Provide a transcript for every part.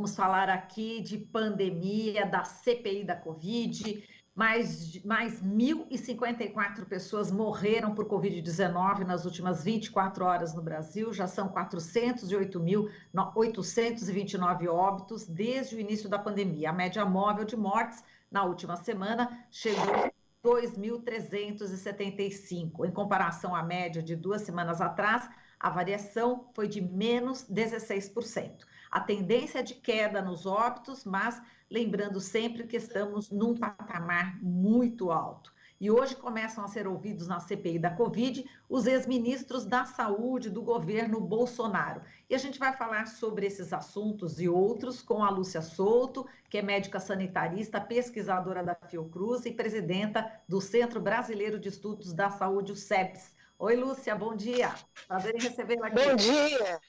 vamos falar aqui de pandemia, da CPI da Covid. Mais 1.054 pessoas morreram por Covid-19 nas últimas 24 horas no Brasil. Já são 408.829 óbitos desde o início da pandemia. A média móvel de mortes na última semana chegou a 2.375. Em comparação à média de 2 semanas atrás, a variação foi de menos 16%. A tendência é de queda nos óbitos, mas lembrando sempre que estamos num patamar muito alto. E hoje começam a ser ouvidos na CPI da Covid os ex-ministros da Saúde do governo Bolsonaro. E a gente vai falar sobre esses assuntos e outros com a Lúcia Souto, que é médica sanitarista, pesquisadora da Fiocruz e presidenta do Centro Brasileiro de Estudos da Saúde, o CEBS. Oi, Lúcia, bom dia. Prazer em recebê-la aqui. Bom dia.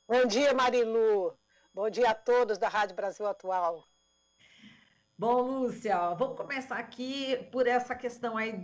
Bom dia, Marilu. Bom dia a todos da Rádio Brasil Atual. Bom, Lúcia, vamos começar aqui por essa questão aí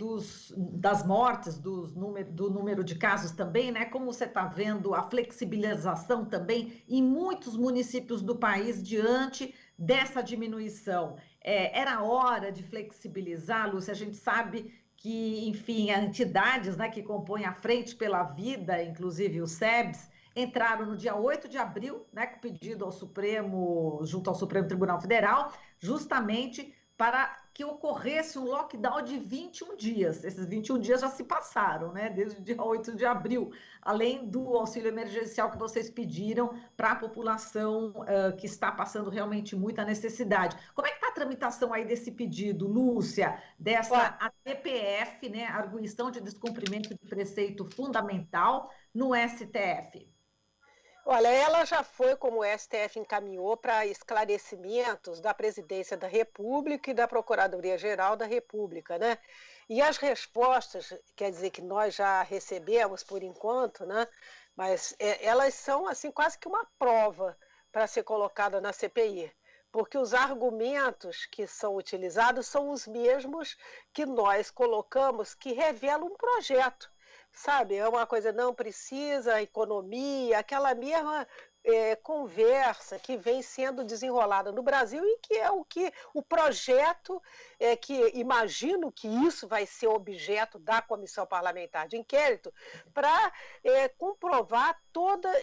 das mortes, do número de casos também, né? Como você está vendo a flexibilização também em muitos municípios do país diante dessa diminuição. Era hora de flexibilizar, Lúcia, a gente sabe que, enfim, as entidades, né, que compõem a Frente pela Vida, inclusive o SEBS, entraram no dia 8 de abril, né, com pedido ao Supremo, junto ao Supremo Tribunal Federal, justamente para que ocorresse um lockdown de 21 dias. Esses 21 dias já se passaram, né, desde o dia 8 de abril, além do auxílio emergencial que vocês pediram para a população que está passando realmente muita necessidade. Como é que está a tramitação aí desse pedido, Lúcia, dessa ATPF, né, Arguição de Descumprimento de Preceito Fundamental, no STF? Olha, ela já foi, como o STF encaminhou, para esclarecimentos da Presidência da República e da Procuradoria-Geral da República, né? E as respostas, quer dizer que nós já recebemos por enquanto, né? Mas elas são, assim, quase que uma prova para ser colocada na CPI. Porque os argumentos que são utilizados são os mesmos que nós colocamos, que revelam um projeto. Sabe, é uma coisa, não precisa, economia, aquela mesma conversa que vem sendo desenrolada no Brasil e que é o projeto que imagino que isso vai ser objeto da Comissão Parlamentar de Inquérito para comprovar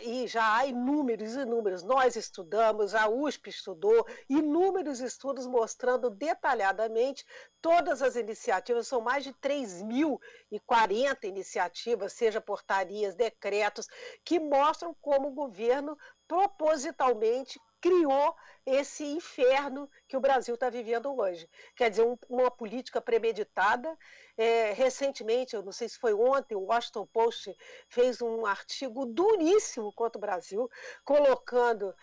e já há inúmeros, nós estudamos, a USP estudou, inúmeros estudos mostrando detalhadamente todas as iniciativas, são mais de 3.040 iniciativas, seja portarias, decretos, que mostram como o governo propositalmente criou esse inferno que o Brasil está vivendo hoje. Quer dizer, uma política premeditada. Recentemente, eu não sei se foi ontem, o Washington Post fez um artigo duríssimo contra o Brasil, colocando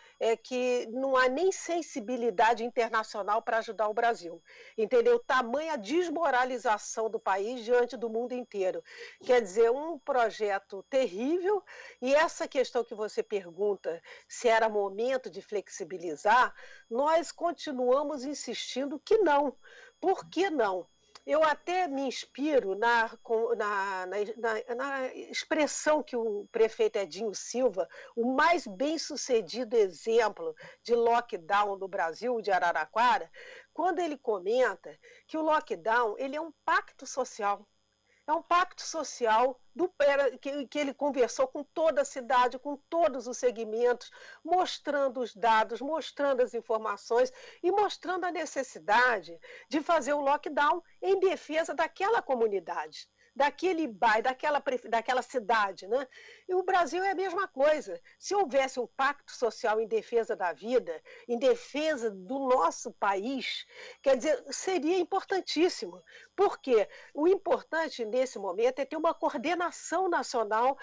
que não há nem sensibilidade internacional para ajudar o Brasil. Entendeu? Tamanha desmoralização do país diante do mundo inteiro. Quer dizer, um projeto terrível, e essa questão que você pergunta, se era momento de flexibilizar, nós continuamos insistindo que não. Por que não? Eu até me inspiro na expressão que o prefeito Edinho Silva, o mais bem-sucedido exemplo de lockdown no Brasil, de Araraquara, quando ele comenta que o lockdown ele é um pacto social. É um pacto social que ele conversou com toda a cidade, com todos os segmentos, mostrando os dados, mostrando as informações e mostrando a necessidade de fazer o lockdown em defesa daquela comunidade, daquele bairro, daquela cidade, né? E o Brasil é a mesma coisa. Se houvesse um pacto social em defesa da vida, em defesa do nosso país, quer dizer, seria importantíssimo. Porque o importante nesse momento é ter uma coordenação nacional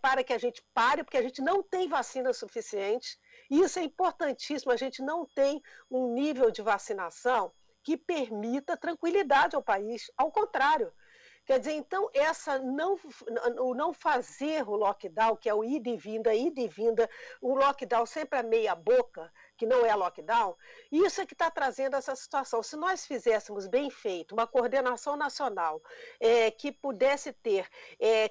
para que a gente pare, porque a gente não tem vacina suficiente. E isso é importantíssimo, a gente não tem um nível de vacinação que permita tranquilidade ao país, ao contrário. Quer dizer, então, o não fazer o lockdown, que é o ida e vinda, o lockdown sempre a meia boca, que não é lockdown, isso é que está trazendo essa situação. Se nós fizéssemos bem feito uma coordenação nacional que pudesse ter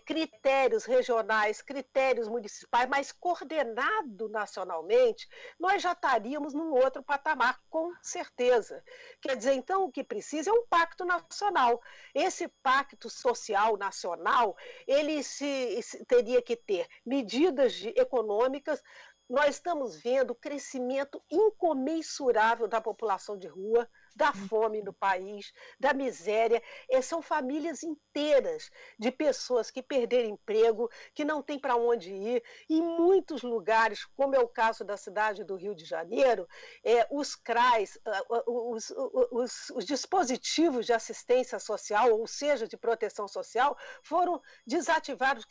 critérios regionais, critérios municipais, mas coordenado nacionalmente, nós já estaríamos num outro patamar, com certeza. Quer dizer, então, o que precisa é um pacto nacional. Esse pacto social nacional, ele teria que ter medidas econômicas. Nós estamos vendo o crescimento incomensurável da população de rua, da fome no país, da miséria. São famílias inteiras de pessoas que perderam emprego, que não têm para onde ir. Em muitos lugares, como é o caso da cidade do Rio de Janeiro, os CRAs, os dispositivos de assistência social, ou seja, de proteção social, foram desativados.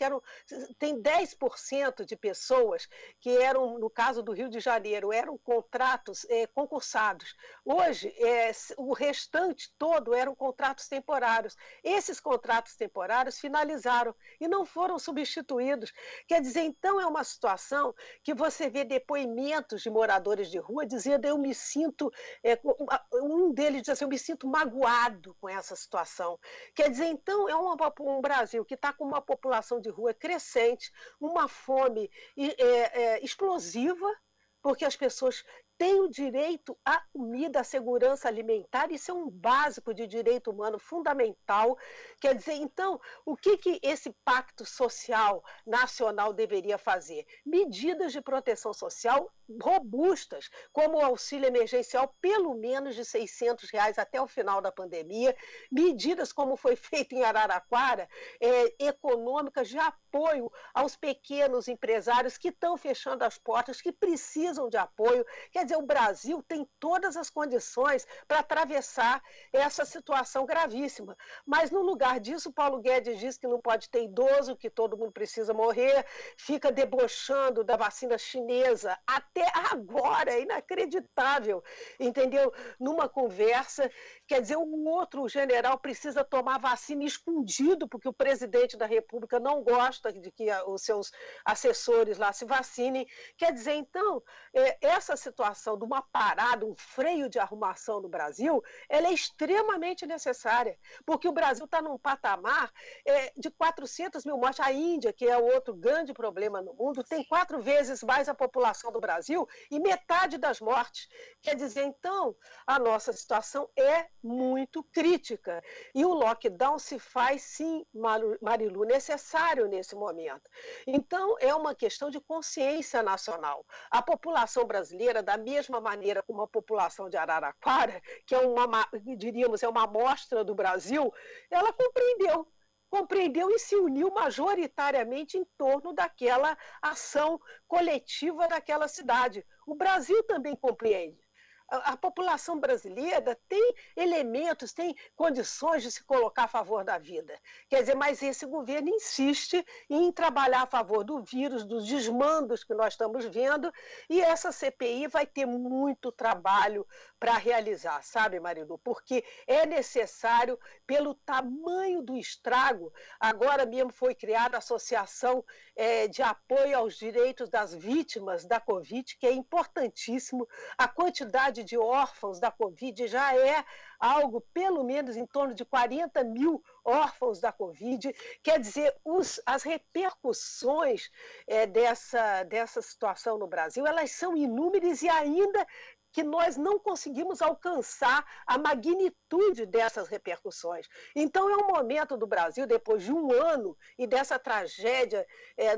Tem 10% de pessoas que eram, no caso do Rio de Janeiro, eram contratos concursados. Hoje, o restante todo eram contratos temporários. Esses contratos temporários finalizaram e não foram substituídos. Quer dizer, então é uma situação que você vê depoimentos de moradores de rua dizendo: eu me sinto, um deles diz assim, eu me sinto magoado com essa situação. Quer dizer, então é um Brasil que está com uma população de rua crescente, uma fome explosiva, porque as pessoas têm o direito à comida, à segurança alimentar. Isso é um básico de direito humano fundamental. Quer dizer, então, o que esse pacto social nacional deveria fazer? Medidas de proteção social robustas, como o auxílio emergencial, pelo menos de R$600 até o final da pandemia, medidas como foi feito em Araraquara, econômicas de apoio aos pequenos empresários que estão fechando as portas, que precisam de apoio. Quer dizer, o Brasil tem todas as condições para atravessar essa situação gravíssima. Mas, no lugar disso, Paulo Guedes diz que não pode ter idoso, que todo mundo precisa morrer, fica debochando da vacina chinesa. Até agora, é inacreditável, entendeu? Numa conversa, quer dizer, um outro general precisa tomar vacina escondido, porque o presidente da República não gosta de que os seus assessores lá se vacinem. Quer dizer, então, essa situação de uma parada, um freio de arrumação no Brasil, ela é extremamente necessária, porque o Brasil está num patamar de 400 mil mortes. A Índia, que é outro grande problema no mundo, tem 4 vezes mais a população do Brasil e metade das mortes. Quer dizer, então, a nossa situação é muito crítica. E o lockdown se faz, sim, Marilu, necessário nesse momento. Então, é uma questão de consciência nacional. A população brasileira, da mesma maneira como a população de Araraquara, que é uma amostra do Brasil, ela compreendeu e se uniu majoritariamente em torno daquela ação coletiva daquela cidade. O Brasil também compreende. A população brasileira tem elementos, tem condições de se colocar a favor da vida. Quer dizer, mas esse governo insiste em trabalhar a favor do vírus, dos desmandos que nós estamos vendo, e essa CPI vai ter muito trabalho para realizar, sabe, Marilu? Porque é necessário, pelo tamanho do estrago. Agora mesmo foi criada a Associação de Apoio aos Direitos das Vítimas da Covid, que é importantíssimo. A quantidade de órfãos da Covid já é algo, pelo menos, em torno de 40 mil órfãos da Covid. Quer dizer, as repercussões dessa situação no Brasil, elas são inúmeras e ainda que nós não conseguimos alcançar a magnitude dessas repercussões. Então, é um momento do Brasil, depois de um ano e dessa tragédia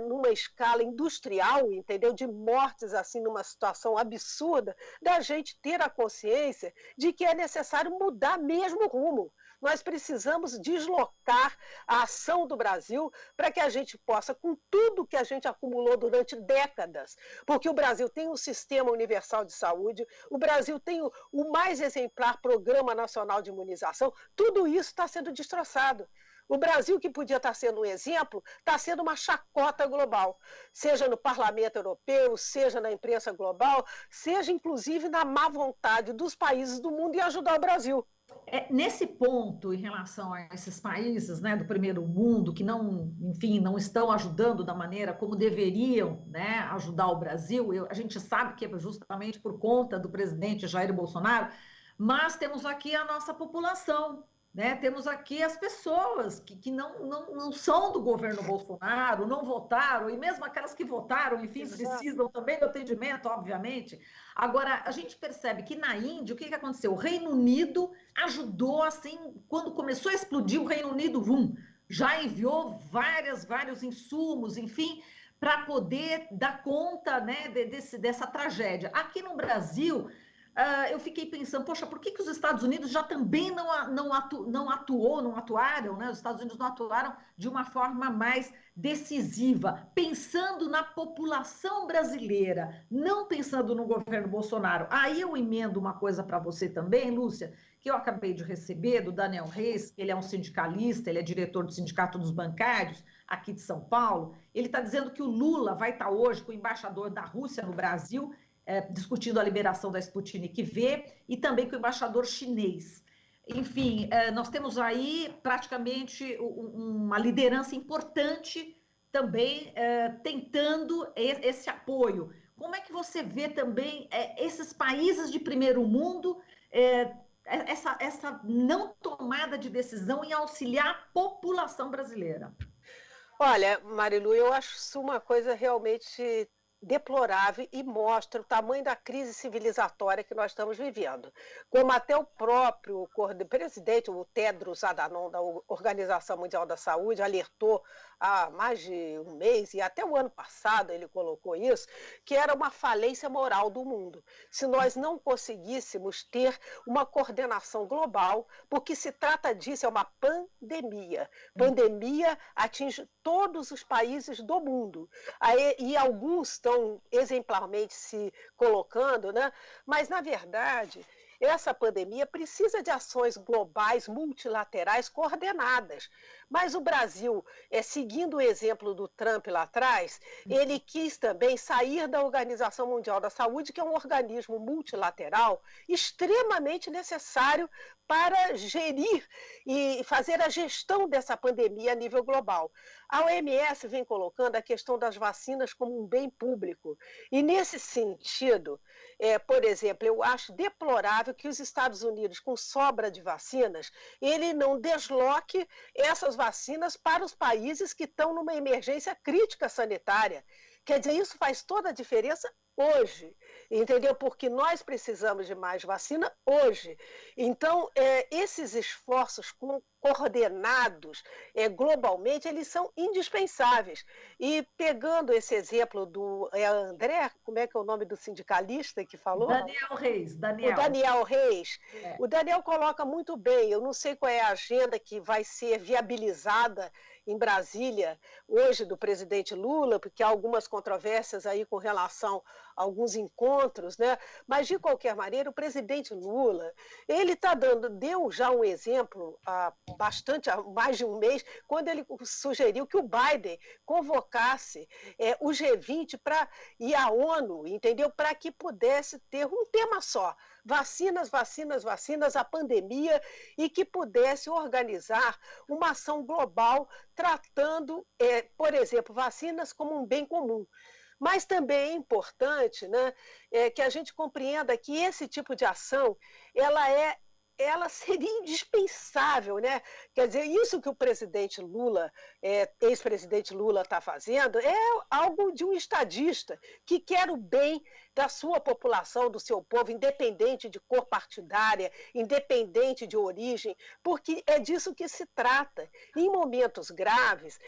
numa escala industrial, entendeu? De mortes, assim, numa situação absurda, da gente ter a consciência de que é necessário mudar mesmo o rumo. Nós precisamos deslocar a ação do Brasil para que a gente possa, com tudo que a gente acumulou durante décadas, porque o Brasil tem um sistema universal de saúde, o Brasil tem o mais exemplar Programa Nacional de Imunização, tudo isso está sendo destroçado. O Brasil, que podia estar sendo um exemplo, está sendo uma chacota global, seja no Parlamento Europeu, seja na imprensa global, seja inclusive na má vontade dos países do mundo em ajudar o Brasil. Nesse ponto, em relação a esses países, né, do primeiro mundo, que não, enfim, não estão ajudando da maneira como deveriam, né, ajudar o Brasil, a gente sabe que é justamente por conta do presidente Jair Bolsonaro, mas temos aqui a nossa população, né, temos aqui as pessoas que não são do governo Bolsonaro, não votaram, e mesmo aquelas que votaram, enfim, precisam também do atendimento, obviamente. Agora, a gente percebe que na Índia, o que aconteceu? O Reino Unido ajudou, assim, quando começou a explodir, o Reino Unido, já enviou vários insumos, enfim, para poder dar conta, né, dessa tragédia. Aqui no Brasil, eu fiquei pensando, poxa, por que os Estados Unidos já também não atuaram, né? Os Estados Unidos não atuaram de uma forma mais decisiva, pensando na população brasileira, não pensando no governo Bolsonaro. Aí eu emendo uma coisa para você também, Lúcia, que eu acabei de receber do Daniel Reis, ele é um sindicalista, ele é diretor do Sindicato dos Bancários, aqui de São Paulo. Ele está dizendo que o Lula vai estar hoje com o embaixador da Rússia no Brasil, discutindo a liberação da Sputnik V, e também com o embaixador chinês. Enfim, nós temos aí praticamente uma liderança importante também tentando esse apoio. Como é que você vê também esses países de primeiro mundo, essa não tomada de decisão em auxiliar a população brasileira? Olha, Marilu, eu acho isso uma coisa realmente deplorável e mostra o tamanho da crise civilizatória que nós estamos vivendo. Como até o próprio presidente, o Tedros Adhanom, da Organização Mundial da Saúde, alertou há mais de um mês, e até o ano passado ele colocou isso, que era uma falência moral do mundo. Se nós não conseguíssemos ter uma coordenação global, porque se trata disso, é uma pandemia. Pandemia atinge todos os países do mundo. E alguns estão exemplarmente se colocando, né? Mas, na verdade, essa pandemia precisa de ações globais, multilaterais, coordenadas. Mas o Brasil, seguindo o exemplo do Trump lá atrás, ele quis também sair da Organização Mundial da Saúde, que é um organismo multilateral extremamente necessário para gerir e fazer a gestão dessa pandemia a nível global. A OMS vem colocando a questão das vacinas como um bem público. E, nesse sentido, por exemplo, eu acho deplorável que os Estados Unidos, com sobra de vacinas, ele não desloque essas vacinas para os países que estão numa emergência crítica sanitária. Quer dizer, isso faz toda a diferença hoje, entendeu? Porque nós precisamos de mais vacina hoje. Então, esses esforços coordenados globalmente, eles são indispensáveis. E pegando esse exemplo do André, como é que é o nome do sindicalista que falou? Daniel Reis. O Daniel Reis. O Daniel coloca muito bem, eu não sei qual é a agenda que vai ser viabilizada em Brasília hoje do presidente Lula, porque há algumas controvérsias aí com relação a alguns encontros, né? Mas, de qualquer maneira, o presidente Lula, ele deu já um exemplo há mais de um mês, quando ele sugeriu que o Biden convocasse o G20 e a ONU, entendeu? Para que pudesse ter um tema só, vacinas, vacinas, vacinas, a pandemia, e que pudesse organizar uma ação global tratando, por exemplo, vacinas como um bem comum. Mas também é importante, né, que a gente compreenda que esse tipo de ação, ela seria indispensável, né? Quer dizer, isso que o presidente Lula, ex-presidente Lula está fazendo, é algo de um estadista que quer o bem da sua população, do seu povo, independente de cor partidária, independente de origem, porque é disso que se trata. Em momentos graves,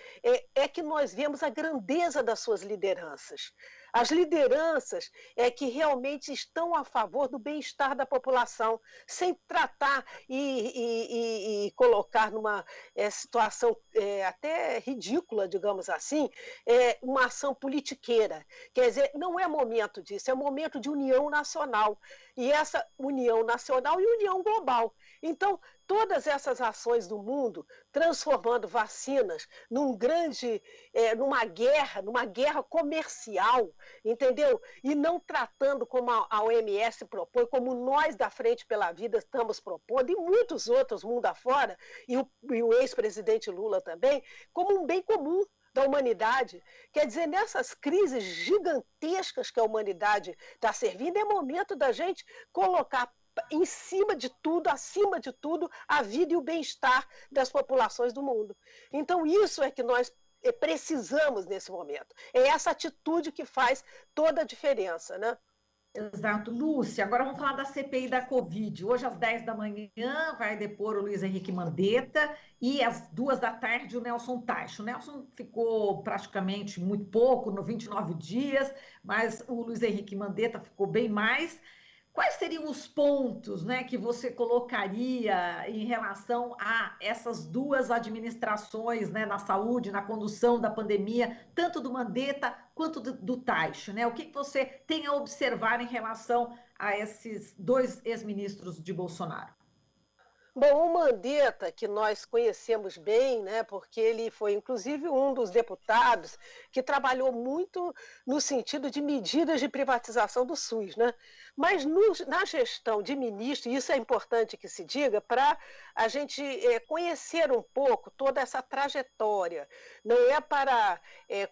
é que nós vemos a grandeza das suas lideranças. As lideranças que realmente estão a favor do bem-estar da população, sem tratar e colocar numa situação até ridícula, digamos assim, uma ação politiqueira. Quer dizer, não é momento disso, é momento de união nacional. E essa união nacional e união global. Então, todas essas ações do mundo, transformando vacinas numa guerra comercial, entendeu? E não tratando como a OMS propõe, como nós da Frente pela Vida estamos propondo, e muitos outros mundo afora, e o ex-presidente Lula também, como um bem comum da humanidade. Quer dizer, nessas crises gigantescas que a humanidade está servindo, é momento da gente colocar em cima de tudo, acima de tudo, a vida e o bem-estar das populações do mundo. Então, isso é que nós precisamos nesse momento. É essa atitude que faz toda a diferença, né? Exato. Lúcia, agora vamos falar da CPI da Covid. Hoje, às 10 da manhã, vai depor o Luiz Henrique Mandetta e às 2 da tarde o Nelson Teich. O Nelson ficou praticamente muito pouco, no 29 dias, mas o Luiz Henrique Mandetta ficou bem mais. Quais seriam os pontos, né, que você colocaria em relação a essas duas administrações, né, na saúde, na condução da pandemia, tanto do Mandetta quanto do Teich, né? O que você tem a observar em relação a esses dois ex-ministros de Bolsonaro? Bom, o Mandetta, que nós conhecemos bem, né, porque ele foi inclusive um dos deputados que trabalhou muito no sentido de medidas de privatização do SUS, né? Mas na gestão de ministro, e isso é importante que se diga, para a gente conhecer um pouco toda essa trajetória, não é para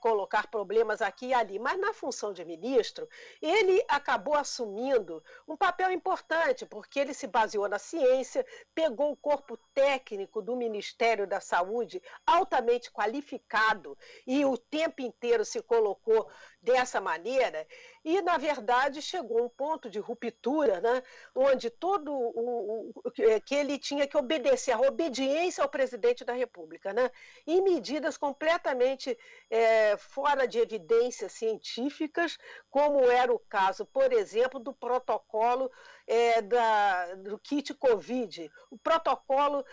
colocar problemas aqui e ali, mas na função de ministro, ele acabou assumindo um papel importante, porque ele se baseou na ciência, pegou o corpo técnico do Ministério da Saúde altamente qualificado e o tempo inteiro se colocou dessa maneira e, na verdade, chegou a um ponto de ruptura, né, onde que ele tinha que obedecer, a obediência ao presidente da República, né, em medidas completamente fora de evidências científicas, como era o caso, por exemplo, do protocolo do kit Covid, o protocolo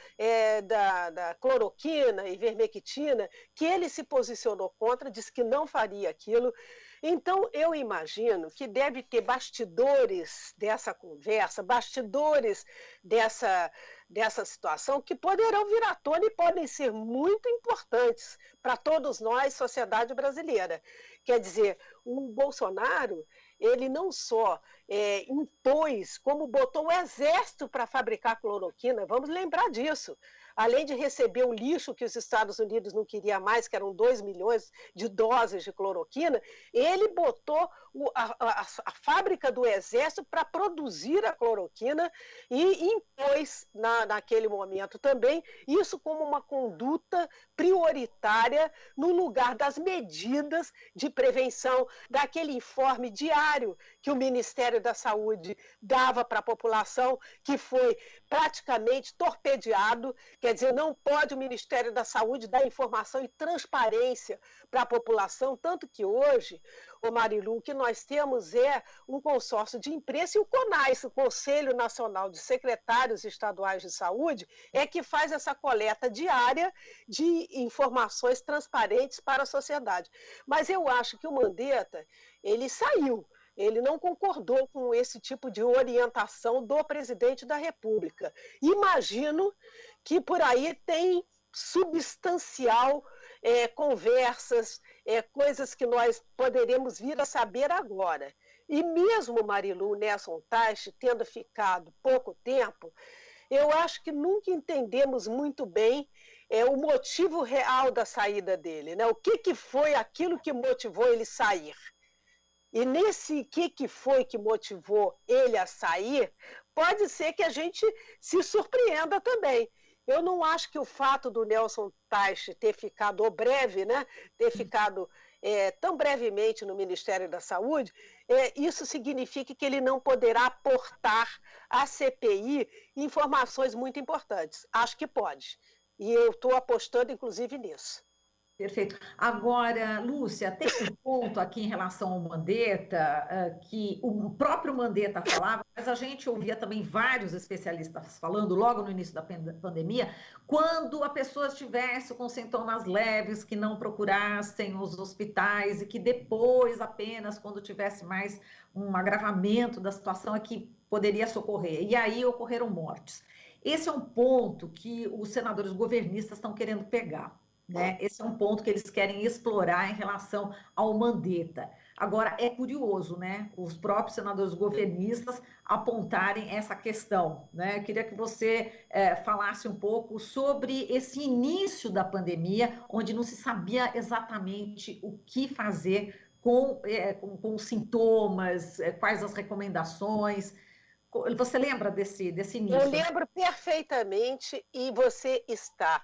da cloroquina e ivermectina, que ele se posicionou contra, disse que não faria aquilo. Então, eu imagino que deve ter bastidores dessa conversa, bastidores dessa situação, que poderão vir à tona e podem ser muito importantes para todos nós, sociedade brasileira. Quer dizer, o Bolsonaro, ele não só impôs, como botou o exército para fabricar cloroquina, vamos lembrar disso. Além de receber o lixo que os Estados Unidos não queria mais, que eram 2 milhões de doses de cloroquina, ele botou a fábrica do Exército para produzir a cloroquina e impôs, naquele momento também, isso como uma conduta prioritária no lugar das medidas de prevenção, daquele informe diário que o Ministério da Saúde dava para a população, que foi praticamente torpedeado. Quer dizer, não pode o Ministério da Saúde dar informação e transparência para a população, tanto que hoje, ô Marilu, o que nós temos é um consórcio de imprensa e o CONAS, o Conselho Nacional de Secretários Estaduais de Saúde, é que faz essa coleta diária de informações transparentes para a sociedade. Mas eu acho que o Mandetta, ele saiu. Ele não concordou com esse tipo de orientação do presidente da República. Imagino que por aí tem substancial conversas, coisas que nós poderemos vir a saber agora. E mesmo Marilu Nelson Teich, tendo ficado pouco tempo, eu acho que nunca entendemos muito bem o motivo real da saída dele, né? O que foi aquilo que motivou ele sair? E nesse que foi que motivou ele a sair, pode ser que a gente se surpreenda também. Eu não acho que o fato do Nelson Teich ter ficado breve, né, ter ficado tão brevemente no Ministério da Saúde, isso significa que ele não poderá aportar à CPI informações muito importantes. Acho que pode. E eu estou apostando, inclusive, nisso. Perfeito. Agora, Lúcia, tem um ponto aqui em relação ao Mandetta, que o próprio Mandetta falava, mas a gente ouvia também vários especialistas falando logo no início da pandemia, quando a pessoa estivesse com sintomas leves, que não procurassem os hospitais e que depois, apenas quando tivesse mais um agravamento da situação, é que poderia socorrer. E aí ocorreram mortes. Esse é um ponto que os senadores governistas estão querendo pegar, né? Esse é um ponto que eles querem explorar em relação ao Mandetta. Agora, é curioso, né? Os próprios senadores governistas apontarem essa questão, né? Eu queria que você falasse um pouco sobre esse início da pandemia, onde não se sabia exatamente o que fazer com os sintomas, quais as recomendações. Você lembra desse Eu início, né? lembro perfeitamente e você está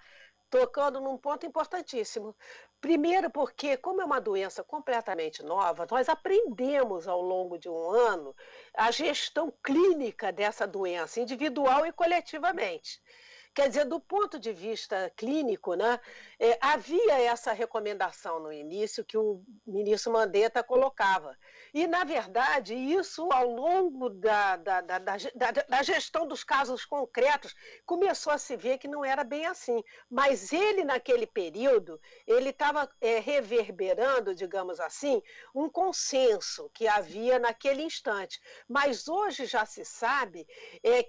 tocando num ponto importantíssimo. Primeiro, porque, como é uma doença completamente nova, nós aprendemos ao longo de um ano a gestão clínica dessa doença, individual e coletivamente. Quer dizer, do ponto de vista clínico, né, havia essa recomendação no início que o ministro Mandetta colocava. E, na verdade, isso ao longo da gestão dos casos concretos começou a se ver que não era bem assim. Mas ele, naquele período, ele estava reverberando, digamos assim, um consenso que havia naquele instante. Mas hoje já se sabe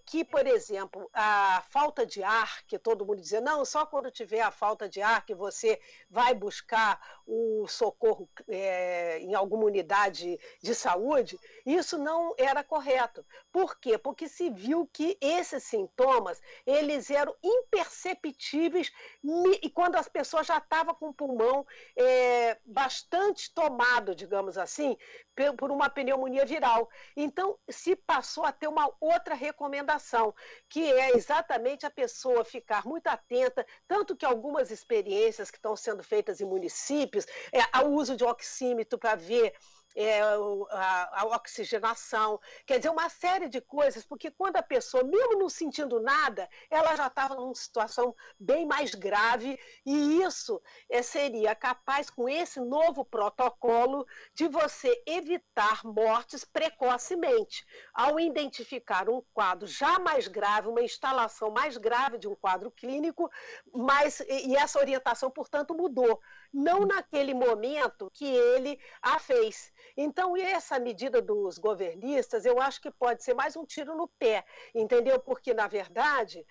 que, por exemplo, a falta de ar, que todo mundo dizia, não, só quando tiver a falta de ar que você vai buscar o socorro em alguma unidade de saúde, isso não era correto. Por quê? Porque se viu que esses sintomas, eles eram imperceptíveis e quando as pessoas já estavam com o pulmão bastante tomado, digamos assim, por uma pneumonia viral. Então, se passou a ter uma outra recomendação, que é exatamente a pessoa ficar muito atenta, tanto que algumas experiências que estão sendo feitas em municípios, o uso de oxímetro para ver a oxigenação, quer dizer, uma série de coisas, porque quando a pessoa, mesmo não sentindo nada, ela já estava numa situação bem mais grave, e isso seria capaz, com esse novo protocolo, de você evitar mortes precocemente, ao identificar um quadro já mais grave, uma instalação mais grave de um quadro clínico, e essa orientação, portanto, mudou. Não naquele momento que ele a fez. Então, essa medida dos governistas, eu acho que pode ser mais um tiro no pé, entendeu? Porque, na verdade,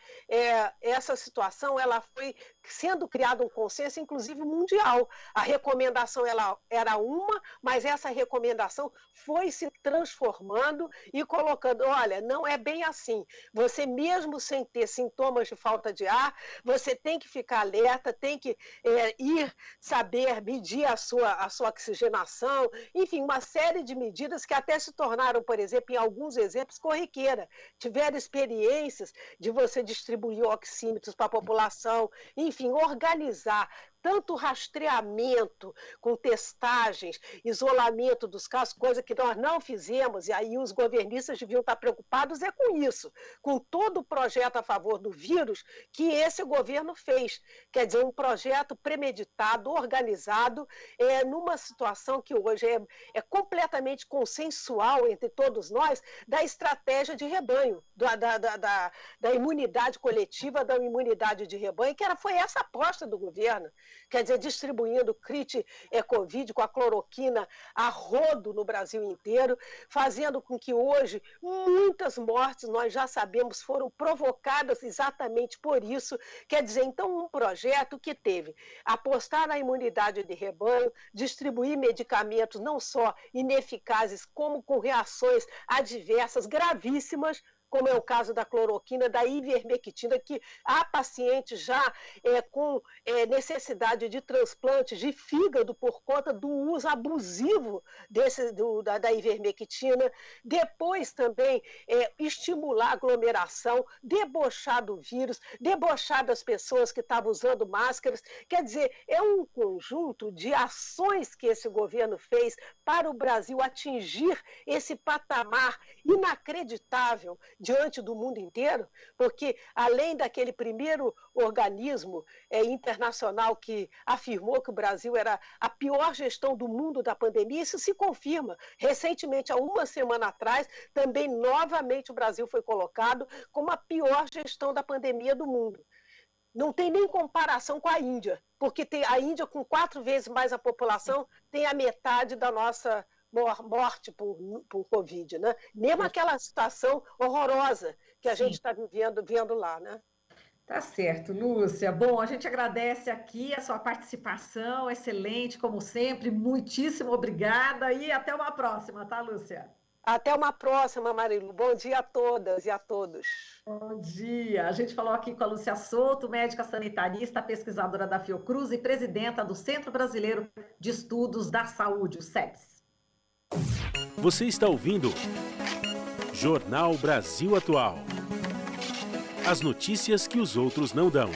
essa situação ela foi sendo criado um consenso, inclusive mundial. A recomendação ela era uma, mas essa recomendação foi se transformando e colocando, olha, não é bem assim. Você mesmo sem ter sintomas de falta de ar, você tem que ficar alerta, tem que saber medir a sua oxigenação, enfim, uma série de medidas que até se tornaram, por exemplo, em alguns exemplos, corriqueira. Tiveram experiências de você distribuir oxímetros para a população, enfim, organizar tanto rastreamento com testagens, isolamento dos casos, coisa que nós não fizemos, e aí os governistas deviam estar preocupados com isso, com todo o projeto a favor do vírus que esse governo fez. Quer dizer, um projeto premeditado, organizado, numa situação que hoje é completamente consensual entre todos nós, da estratégia de rebanho, da imunidade coletiva, da imunidade de rebanho, que foi essa aposta do governo. Quer dizer, distribuindo kit Covid com a cloroquina a rodo no Brasil inteiro, fazendo com que hoje muitas mortes, nós já sabemos, foram provocadas exatamente por isso. Quer dizer, então, um projeto que teve apostar na imunidade de rebanho, distribuir medicamentos não só ineficazes, como com reações adversas gravíssimas, como é o caso da cloroquina, da ivermectina, que há pacientes já com necessidade de transplante de fígado por conta do uso abusivo da ivermectina. Depois também estimular a aglomeração, debochar do vírus, debochar das pessoas que estavam usando máscaras. Quer dizer, é um conjunto de ações que esse governo fez para o Brasil atingir esse patamar inacreditável diante do mundo inteiro, porque além daquele primeiro organismo internacional que afirmou que o Brasil era a pior gestão do mundo da pandemia, isso se confirma. Recentemente, há uma semana atrás, também novamente o Brasil foi colocado como a pior gestão da pandemia do mundo. Não tem nem comparação com a Índia, porque a Índia, com 4 vezes mais a população, tem a metade da nossa morte por Covid, né? Mesmo aquela situação horrorosa que a gente está vendo lá, né? Tá certo, Lúcia. Bom, a gente agradece aqui a sua participação, excelente, como sempre. Muitíssimo obrigada e até uma próxima, tá, Lúcia? Até uma próxima, Marilu. Bom dia a todas e a todos. Bom dia. A gente falou aqui com a Lúcia Souto, médica sanitarista, pesquisadora da Fiocruz e presidenta do Centro Brasileiro de Estudos da Saúde, o CEPS. Você está ouvindo Jornal Brasil Atual. As notícias que os outros não dão.